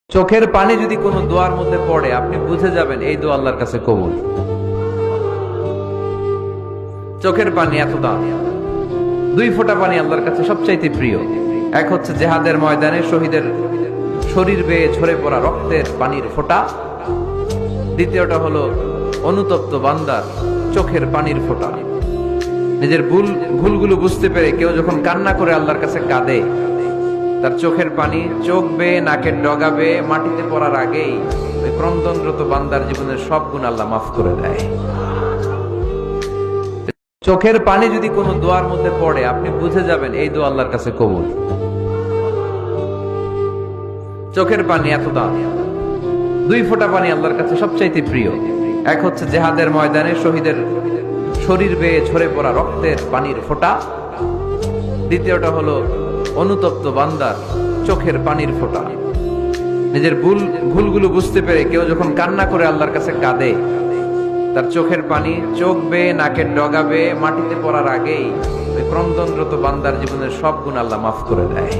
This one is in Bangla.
চোখের পানি যদি কোনো দোয়ার মধ্যে পড়ে আপনি বুঝে যাবেন এই দোয়া আল্লাহর কাছে কবুল। চোখের পানি এত দাম, দুই ফোঁটা পানি আল্লাহর কাছে সবচাইতে প্রিয়। এক হচ্ছে জেহাদের ময়দানে শহীদের শরীর বেয়ে ঝরে পড়া রক্তের পানির ফোঁটা, দ্বিতীয়টা হলো অনুতপ্ত বান্দার চোখের পানির ফোঁটা। নিজের ভুলগুলো বুঝতে পেরে কেউ যখন কান্না করে আল্লাহর কাছে কাঁদে, তার চোখের পানি চোখ বেয়ে নাকের ডগা বেয়ে মাটিতে পড়ার আগেই ওই ক্রন্দনরত বান্দার জীবনের সব গুণ আল্লাহ মাফ করে দেয়। চোখের পানি যদি কোনো দোয়ার মধ্যে পড়ে আপনি বুঝে যাবেন এই দোয়া আল্লাহর কাছে কবুল। চোখের পানি এত দাম, দুই ফোঁটা পানি আল্লাহর কাছে সবচাইতে প্রিয়। এক হচ্ছে জেহাদের ময়দানে শহীদের শরীর বেয়ে ঝরে পড়া রক্তের পানির ফোঁটা, দ্বিতীয়টা হলো অনুতপ্ত বান্দার চোখের পানির ফোঁটা। নিজের ভুলগুলো বুঝতে পেরে কেউ যখন কান্না করে আল্লাহর কাছে কাঁদে, তার চোখের পানি চোখ বেয়ে নাকের ডগা বেয়ে মাটিতে পড়ার আগেই ওই ক্রন্দনরত বান্দার জীবনের সব গুণ আল্লাহ মাফ করে দেয়।